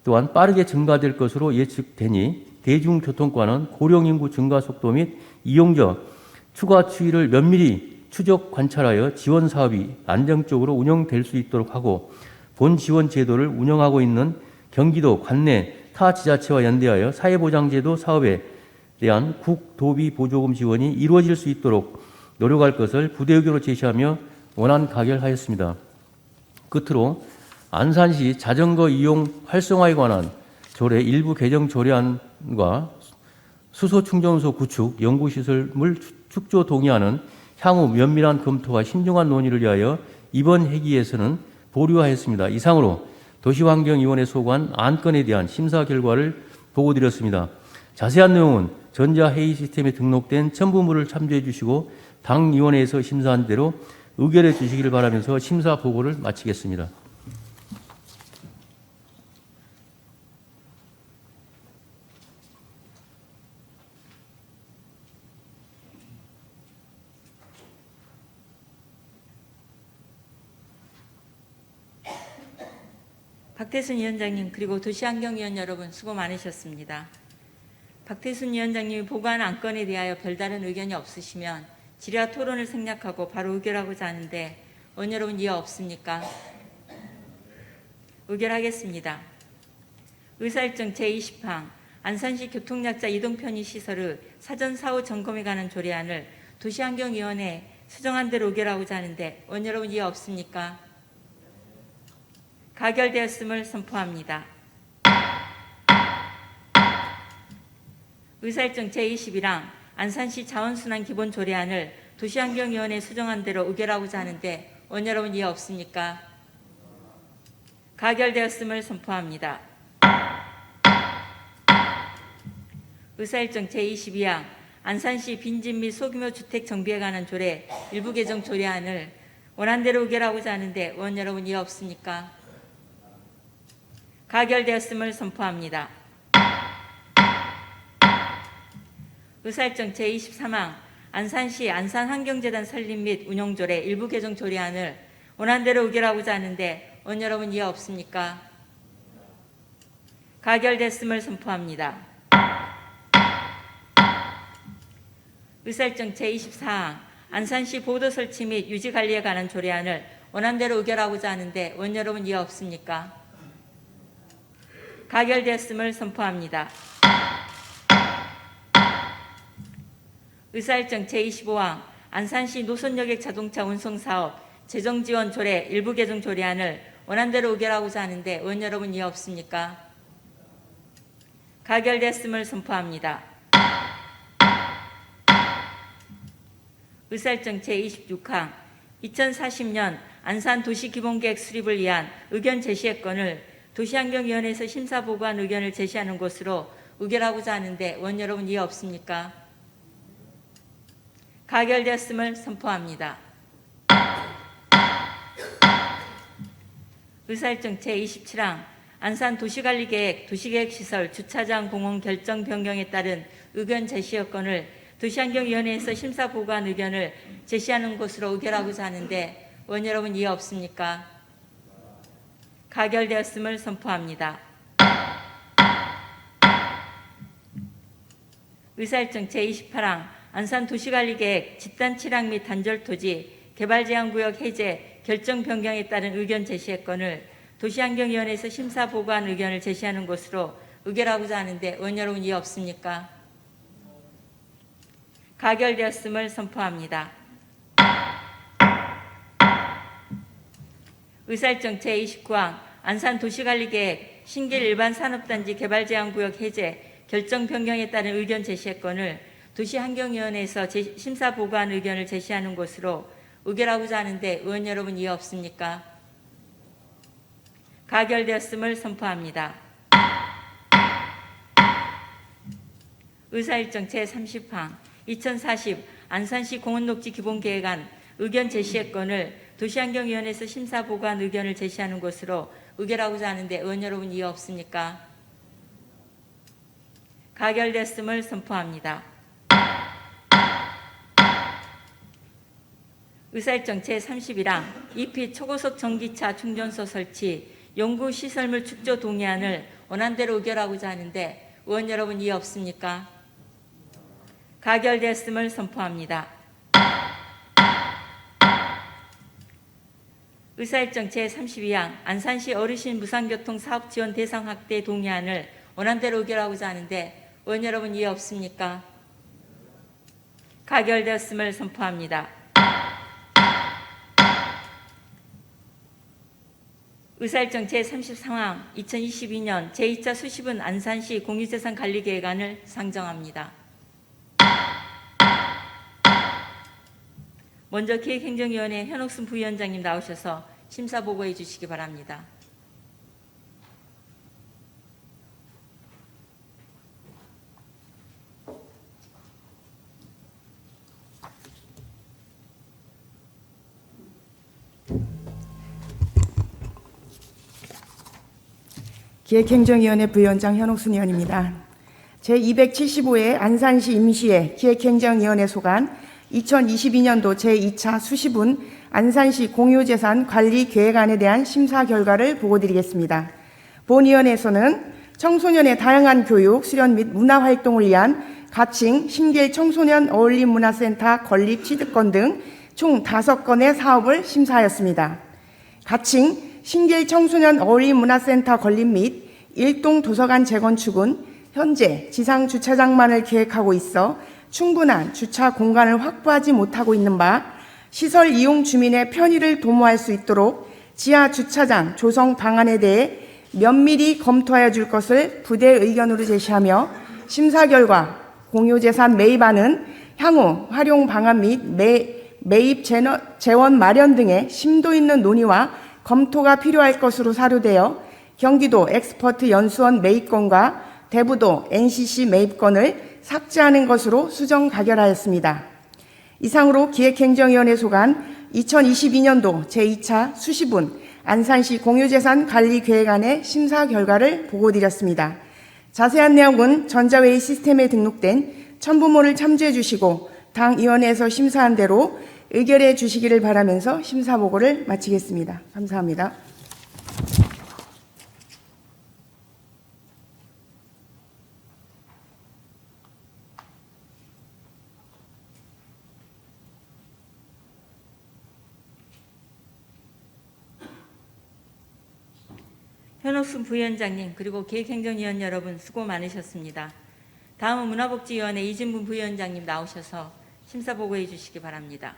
또한 빠르게 증가될 것으로 예측되니 대중교통과는 고령 인구 증가 속도 및 이용자 추가 추이를 면밀히 추적 관찰하여 지원 사업이 안정적으로 운영될 수 있도록 하고 본 지원 제도를 운영하고 있는 경기도 관내 타 지자체와 연대하여 사회보장제도 사업에 대한 국도비 보조금 지원이 이루어질 수 있도록 노력할 것을 부대 의견으로 제시하며 원안 가결하였습니다. 끝으로 안산시 자전거 이용 활성화에 관한 조례 일부 개정 조례안과 수소 충전소 구축 연구시설물 축조 동의안은 향후 면밀한 검토와 신중한 논의를 위하여 이번 회기에서는 보류하였습니다. 이상으로 도시환경위원회 소관 안건에 대한 심사 결과를 보고드렸습니다. 자세한 내용은 전자회의 시스템에 등록된 첨부물을 참조해 주시고 당위원회에서 심사한 대로 의결해 주시기를 바라면서 심사 보고를 마치겠습니다. 박태순 위원장님 그리고 도시환경위원 여러분 수고 많으셨습니다. 박태순 위원장님이 보고한 안건에 대하여 별다른 의견이 없으시면 질의와 토론을 생략하고 바로 의결하고자 하는데 원 여러분 이해 없습니까? 의결하겠습니다. 의사일정 제20항 안산시 교통약자 이동편의 시설의 사전 사후 점검에 관한 조례안을 도시환경위원회 수정한 대로 의결하고자 하는데 원 여러분 이해 없습니까? 가결되었음을 선포합니다. 의사일정 제21항 안산시 자원순환 기본조례안을 도시환경위원회 수정한 대로 의결하고자 하는데 원 여러분 이해 없습니까? 가결되었음을 선포합니다. 의사일정 제22항 안산시 빈집 및 소규모 주택 정비에 관한 조례 일부 개정 조례안을 원안대로 의결하고자 하는데 의원 여러분 이해 없습니까? 가결되었음을 선포합니다. 의사일정 제23항 안산시 안산환경재단 설립 및 운영조례 일부 개정 조례안을 원안대로 의결하고자 하는데 의원 여러분 이해 없습니까? 가결됐음을 선포합니다. 의사일정 제24항 안산시 보도 설치 및 유지 관리에 관한 조례안을 원안대로 의결하고자 하는데 의원 여러분 이해 없습니까? 가결됐음을 선포합니다. 의사일정 제25항 안산시 노선여객 자동차 운송사업 재정지원 조례 일부 개정 조례안을 원안대로 의결하고자 하는데 의원 여러분 이해 없습니까? 가결됐음을 선포합니다. 의사일정 제26항 2040년 안산 도시기본계획 수립을 위한 의견 제시의 건을 도시환경위원회에서 심사보고한 의견을 제시하는 것으로 의결하고자 하는데 의원 여러분 이해 없습니까? 가결되었음을 선포합니다. 의사일정 제27항 안산 도시관리계획, 도시계획시설, 주차장, 공원 결정 변경에 따른 의견 제시의 건을 도시환경위원회에서 심사보고한 의견을 제시하는 것으로 의결하고자 하는데 의원 여러분 이해 없습니까? 가결되었음을 선포합니다. 의사일정 제28항 안산 도시관리계획 집단 취락 및 단절 토지 개발 제한구역 해제 결정 변경에 따른 의견 제시의 건을 도시환경위원회에서 심사보고한 의견을 제시하는 것으로 의결하고자 하는데 의원 여러분 이해 없습니까? 가결되었음을 선포합니다. 의사일정 제29항 안산 도시관리계획 신길 일반 산업단지 개발 제한구역 해제 결정 변경에 따른 의견 제시의 건을 도시환경위원회에서 심사보고한 의견을 제시하는 것으로 의결하고자 하는데 의원 여러분 이해 없습니까? 가결되었음을 선포합니다. 의사일정 제30항 2040 안산시 공원녹지 기본계획안 의견 제시의 건을 도시환경위원회에서 심사보고한 의견을 제시하는 것으로 의결하고자 하는데 의원 여러분 이해 없습니까? 가결됐음을 선포합니다. 의사일정 제31항 EP 초고속 전기차 충전소 설치 연구시설물 축조 동의안을 원안대로 의결하고자 하는데 의원 여러분 이해 없습니까? 가결됐음을 선포합니다. 의사일정 제32항 안산시 어르신 무상교통 사업 지원 대상 확대 동의안을 원안대로 의결하고자 하는데 의원 여러분 이해 없습니까? 가결되었음을 선포합니다. 의사일정 제33항 2022년 제2차 수시분 안산시 공유재산 관리계획안을 상정합니다. 먼저 기획행정위원회 현옥순 부위원장님 나오셔서 심사보고해 주시기 바랍니다. 기획행정위원회 부위원장 현옥순 의원입니다. 제275회 안산시 임시회 기획행정위원회 소관 2022년도 제2차 수시분 안산시 공유재산 관리 계획안에 대한 심사 결과를 보고드리겠습니다. 본위원회에서는 청소년의 다양한 교육, 수련 및 문화활동을 위한 가칭, 신길 청소년 어울림문화센터 건립 취득권 등 총 5건의 사업을 심사하였습니다. 가칭, 신길 청소년 어울림문화센터 건립 및 일동 도서관 재건축은 현재 지상 주차장만을 계획하고 있어 충분한 주차 공간을 확보하지 못하고 있는 바 시설 이용 주민의 편의를 도모할 수 있도록 지하 주차장 조성 방안에 대해 면밀히 검토하여 줄 것을 부대 의견으로 제시하며 심사 결과 공유재산 매입안은 향후 활용 방안 및 매입 재원 마련 등의 심도 있는 논의와 검토가 필요할 것으로 사료되어 경기도 엑스퍼트 연수원 매입권과 대부도 NCC 매입권을 삭제하는 것으로 수정 가결하였습니다. 이상으로 기획행정위원회 소관 2022년도 제2차 수시분 안산시 공유재산 관리계획안의 심사 결과를 보고드렸습니다. 자세한 내용은 전자회의 시스템에 등록된 첨부모를 참조해 주시고 당 위원회에서 심사한 대로 의결해 주시기를 바라면서 심사 보고를 마치겠습니다. 감사합니다. 현옥순 부위원장님 그리고 기획행정위원 여러분 수고 많으셨습니다. 다음은 문화복지위원회 이진분 부위원장님 나오셔서 심사 보고해 주시기 바랍니다.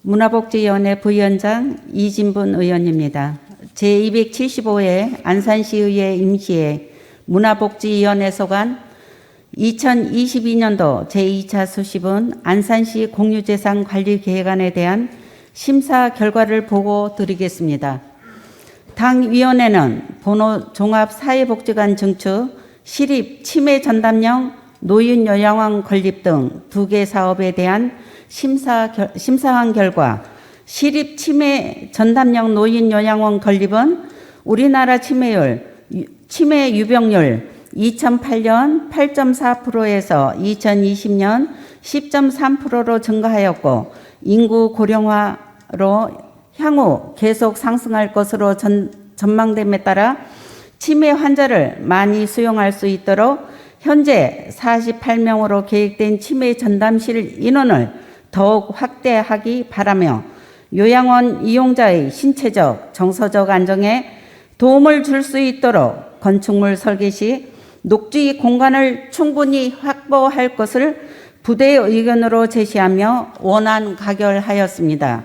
문화복지위원회 부위원장 이진분 의원입니다. 제275회 안산시의회 임시회 문화복지위원회 소관 2022년도 제2차 수시분 안산시 공유재산 관리계획안에 대한 심사 결과를 보고 드리겠습니다. 당위원회는 번호 종합사회복지관 증축, 시립 치매 전담형 노인요양원 건립 등 2개 사업에 대한 심사한 결과 시립 치매 전담형 노인요양원 건립은 우리나라 치매 유병률 2008년 8.4%에서 2020년 10.3%로 증가하였고 인구 고령화로 향후 계속 상승할 것으로 전망됨에 따라 치매 환자를 많이 수용할 수 있도록 현재 48명으로 계획된 치매 전담실 인원을 더욱 확대하기 바라며 요양원 이용자의 신체적, 정서적 안정에 도움을 줄 수 있도록 건축물 설계 시 녹지 공간을 충분히 확보할 것을 부대의 의견으로 제시하며 원안 가결하였습니다.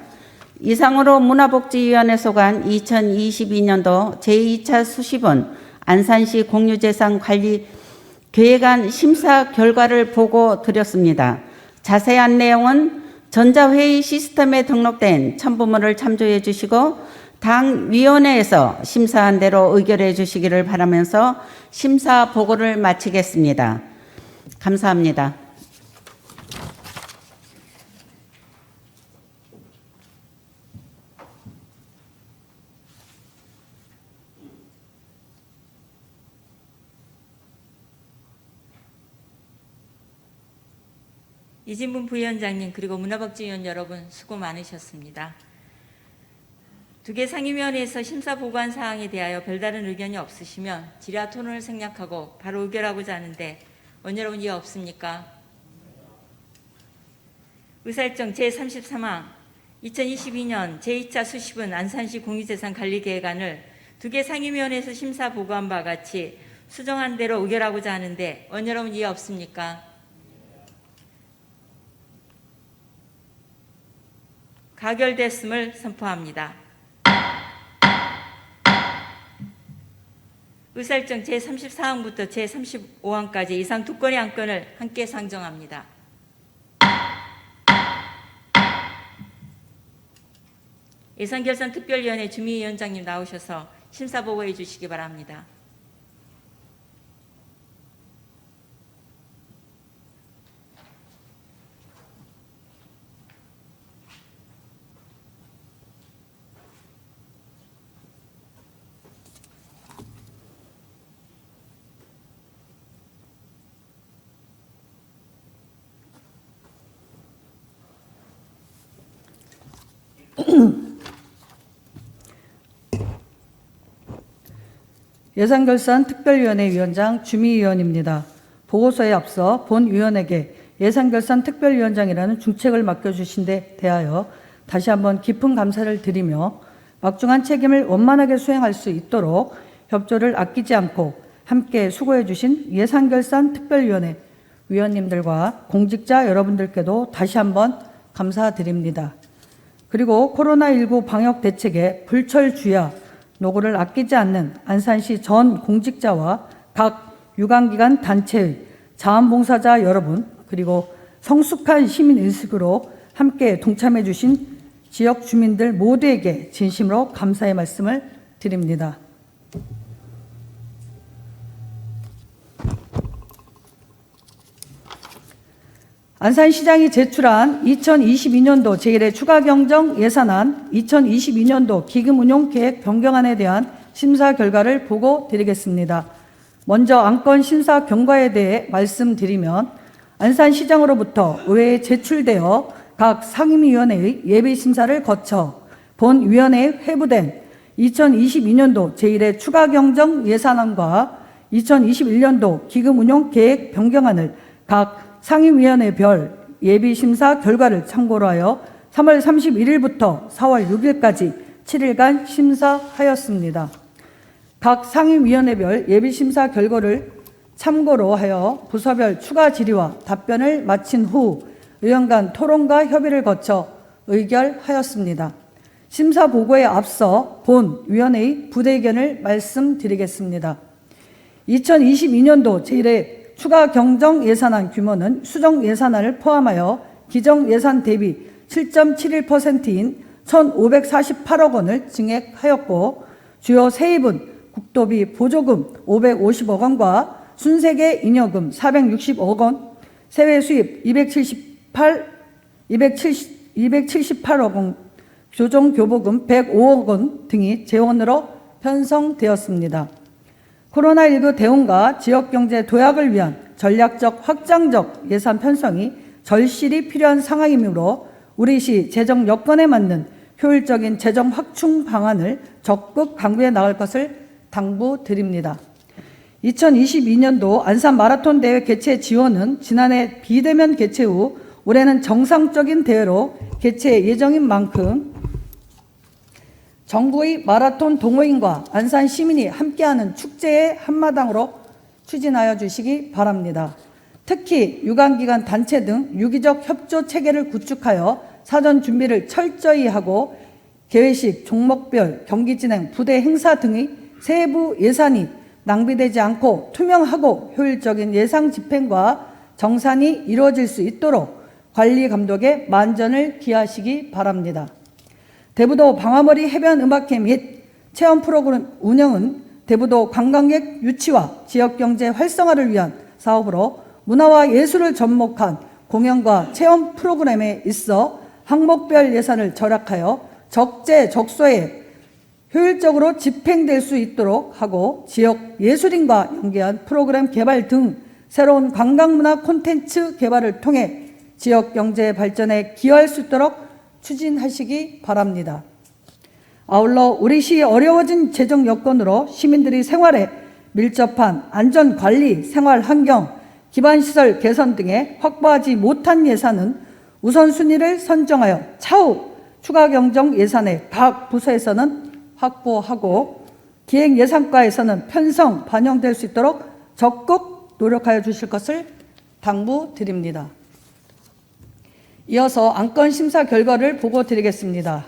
이상으로 문화복지위원회 소관 2022년도 제2차 수시분 안산시 공유재산 관리 계획안 심사 결과를 보고 드렸습니다. 자세한 내용은 전자회의 시스템에 등록된 첨부문을 참조해 주시고 당위원회에서 심사한 대로 의결해 주시기를 바라면서 심사 보고를 마치겠습니다. 감사합니다. 이진분 부위원장님 그리고 문화복지위원 여러분 수고 많으셨습니다. 2개 상임위원회에서 심사 보고한 사항에 대하여 별다른 의견이 없으시면 질야 토론을 생략하고 바로 의결하고자 하는데 원 여러분 이해 없습니까? 의사일정 제33항 2022년 제2차 수시분 안산시 공유재산 관리계획안을 2개 상임위원회에서 심사 보고한 바와 같이 수정한 대로 의결하고자 하는데 원 여러분 이해 없습니까? 가결됐음을 선포합니다. 의사일정 제34항부터 제35항까지 이상 2건의 안건을 함께 상정합니다. 예산결산특별위원회 주미위원장님 나오셔서 심사 보고해 주시기 바랍니다. 예산결산특별위원회 위원장 주미위원입니다. 보고서에 앞서 본 위원에게 예산결산특별위원장이라는 중책을 맡겨주신 데 대하여 다시 한번 깊은 감사를 드리며 막중한 책임을 원만하게 수행할 수 있도록 협조를 아끼지 않고 함께 수고해 주신 예산결산특별위원회 위원님들과 공직자 여러분들께도 다시 한번 감사드립니다. 그리고 코로나19 방역 대책에 불철주야 노고를 아끼지 않는 안산시 전 공직자와 각 유관기관 단체의 자원봉사자 여러분, 그리고 성숙한 시민의식으로 함께 동참해 주신 지역 주민들 모두에게 진심으로 감사의 말씀을 드립니다. 안산시장이 제출한 2022년도 제1회 추가경정 예산안 2022년도 기금운용계획 변경안에 대한 심사 결과를 보고 드리겠습니다. 먼저 안건 심사 경과에 대해 말씀드리면 안산시장으로부터 의회에 제출되어 각 상임위원회의 예비심사를 거쳐 본위원회에 회부된 2022년도 제1회 추가경정 예산안과 2021년도 기금운용계획 변경안을 각 상임위원회별 예비심사 결과를 참고로 하여 3월 31일부터 4월 6일까지 7일간 심사하였습니다. 각 상임위원회별 예비심사 결과를 참고로 하여 부서별 추가 질의와 답변을 마친 후 의원 간 토론과 협의를 거쳐 의결하였습니다. 심사 보고에 앞서 본 위원회의 부대 의견을 말씀드리겠습니다. 2022년도 제1회 추가 경정 예산안 규모는 수정 예산안을 포함하여 기정 예산 대비 7.71%인 1,548억 원을 증액하였고 주요 세입은 국도비 보조금 550억 원과 순세계 잉여금 460억 원, 세외 수입 278억 원, 교정교보금 105억 원 등이 재원으로 편성되었습니다. 코로나19 대응과 지역경제 도약을 위한 전략적 확장적 예산 편성이 절실히 필요한 상황이므로 우리 시 재정 여건에 맞는 효율적인 재정 확충 방안을 적극 강구해 나갈 것을 당부드립니다. 2022년도 안산 마라톤 대회 개최 지원은 지난해 비대면 개최 후 올해는 정상적인 대회로 개최 예정인 만큼 정부의 마라톤 동호인과 안산 시민이 함께하는 축제의 한마당으로 추진하여 주시기 바랍니다. 특히 유관기관 단체 등 유기적 협조 체계를 구축하여 사전 준비를 철저히 하고 개회식, 종목별, 경기 진행, 부대 행사 등의 세부 예산이 낭비되지 않고 투명하고 효율적인 예상 집행과 정산이 이루어질 수 있도록 관리 감독에 만전을 기하시기 바랍니다. 대부도 방아머리 해변 음악회 및 체험 프로그램 운영은 대부도 관광객 유치와 지역경제 활성화를 위한 사업으로 문화와 예술을 접목한 공연과 체험 프로그램에 있어 항목별 예산을 절약하여 적재적소에 효율적으로 집행될 수 있도록 하고 지역 예술인과 연계한 프로그램 개발 등 새로운 관광문화 콘텐츠 개발을 통해 지역 경제 발전에 기여할 수 있도록 추진하시기 바랍니다. 아울러 우리 시의 어려워진 재정 여건으로 시민들이 생활에 밀접한 안전관리, 생활환경, 기반시설 개선 등에 확보하지 못한 예산은 우선순위를 선정하여 차후 추가경정 예산에 각 부서에서는 확보하고 기획예산과에서는 편성, 반영될 수 있도록 적극 노력하여 주실 것을 당부드립니다. 이어서 안건 심사 결과를 보고 드리겠습니다.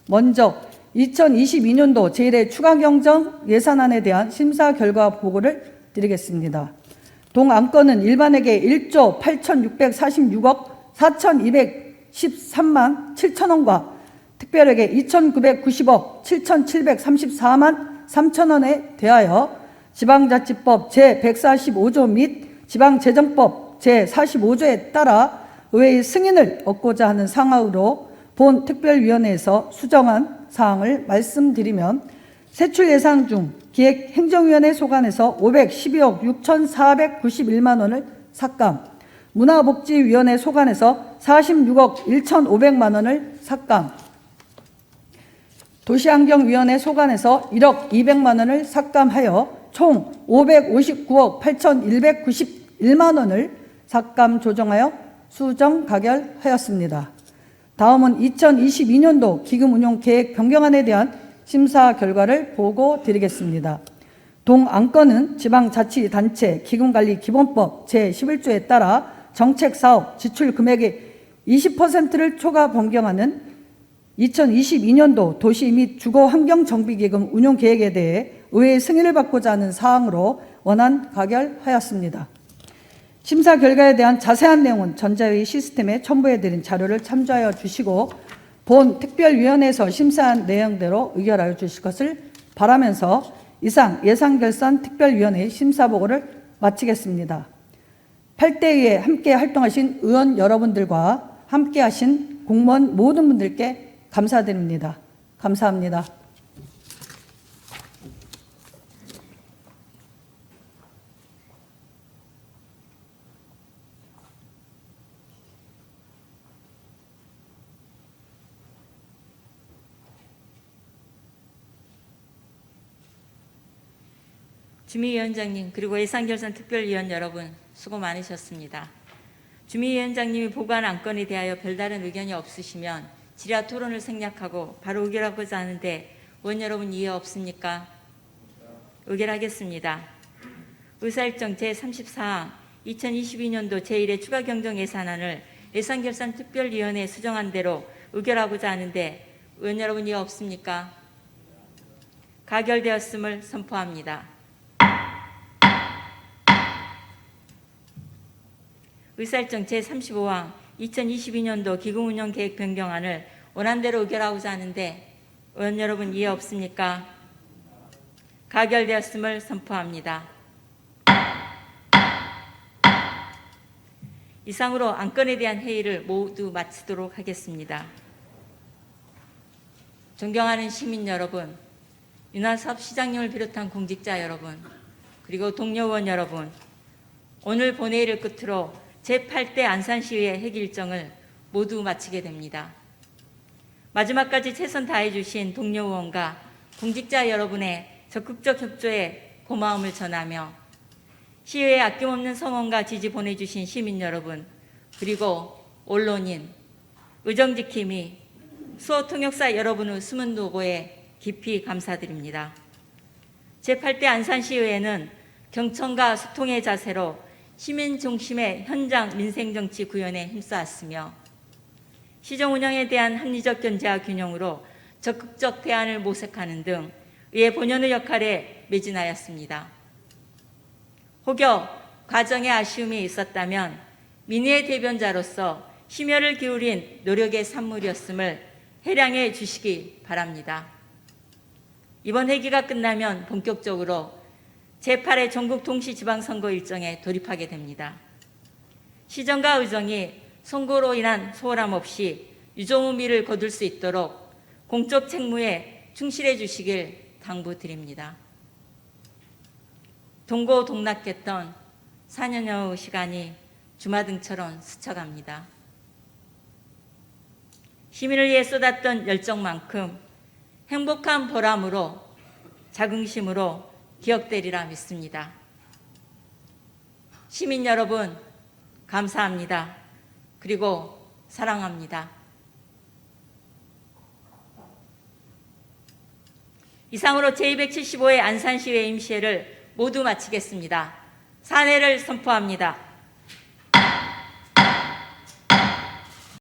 먼저 2022년도 제1회 추가경정 예산안에 대한 심사 결과 보고를 드리겠습니다. 동 안건은 일반에게 1조 8,646억 4,213만 7천 원과 특별에게 2,990억 7,734만 3천 원에 대하여 지방자치법 제145조 및 지방재정법 제45조에 따라 의회의 승인을 얻고자 하는 상황으로 본 특별위원회에서 수정한 사항을 말씀드리면 세출 예산 중 기획행정위원회 소관에서 512억 6,491만 원을 삭감, 문화복지위원회 소관에서 46억 1,500만 원을 삭감, 도시환경위원회 소관에서 1억 200만 원을 삭감하여 총 559억 8,191만 원을 삭감 조정하여 수정 가결하였습니다. 다음은 2022년도 기금운용계획 변경안에 대한 심사 결과를 보고 드리겠습니다. 동 안건은 지방자치단체 기금관리기본법 제11조에 따라 정책사업 지출 금액의 20%를 초과 변경하는 2022년도 도시 및 주거환경정비기금 운용계획에 대해 의회의 승인을 받고자 하는 사항으로 원안 가결하였습니다. 심사 결과에 대한 자세한 내용은 전자회의 시스템에 첨부해드린 자료를 참조하여 주시고 본 특별위원회에서 심사한 내용대로 의결하여 주실 것을 바라면서 이상 예산결산 특별위원회 심사보고를 마치겠습니다. 8대위에 함께 활동하신 의원 여러분들과 함께 하신 공무원 모든 분들께 감사드립니다. 감사합니다. 주미위원장님 그리고 예산결산 특별위원 여러분 수고 많으셨습니다. 주미위원장님이 보관 안건에 대하여 별다른 의견이 없으시면 질야 토론을 생략하고 바로 의결하고자 하는데 의원 여러분 이해 없습니까? 의결하겠습니다. 의사일정 제34항 2022년도 제1회 추가 경정 예산안을 예산결산 특별위원회에 수정한 대로 의결하고자 하는데 의원 여러분 이해 없습니까? 가결되었음을 선포합니다. 의사일정 제35항 2022년도 기금운영 계획 변경안을 원안대로 의결하고자 하는데 의원 여러분 이해 없습니까? 가결되었음을 선포합니다. 이상으로 안건에 대한 회의를 모두 마치도록 하겠습니다. 존경하는 시민 여러분, 윤한섭 시장님을 비롯한 공직자 여러분, 그리고 동료 의원 여러분, 오늘 본회의를 끝으로 제8대 안산시의회 회기 일정을 모두 마치게 됩니다. 마지막까지 최선 다해 주신 동료 의원과 공직자 여러분의 적극적 협조에 고마움을 전하며 시의회에 아낌없는 성원과 지지 보내주신 시민 여러분, 그리고 언론인, 의정지킴이, 수호통역사 여러분의 숨은 노고에 깊이 감사드립니다. 제8대 안산시의회는 경청과 소통의 자세로 시민 중심의 현장 민생정치 구현에 힘써왔으며 시정 운영에 대한 합리적 견제와 균형으로 적극적 대안을 모색하는 등 의회 본연의 역할에 매진하였습니다. 혹여 과정에 아쉬움이 있었다면 민의의 대변자로서 심혈을 기울인 노력의 산물이었음을 해량해 주시기 바랍니다. 이번 회기가 끝나면 본격적으로 제8회 전국 동시지방선거 일정에 돌입하게 됩니다. 시정과 의정이 선거로 인한 소홀함 없이 유종의미를 거둘 수 있도록 공적 책무에 충실해 주시길 당부드립니다. 동고동락했던 4년여의 시간이 주마등처럼 스쳐갑니다. 시민을 위해 쏟았던 열정만큼 행복한 보람으로 자긍심으로 기억되리라 믿습니다. 시민 여러분, 감사합니다. 그리고 사랑합니다. 이상으로 제275회 안산시의회 임시회를 모두 마치겠습니다. 산회를 선포합니다.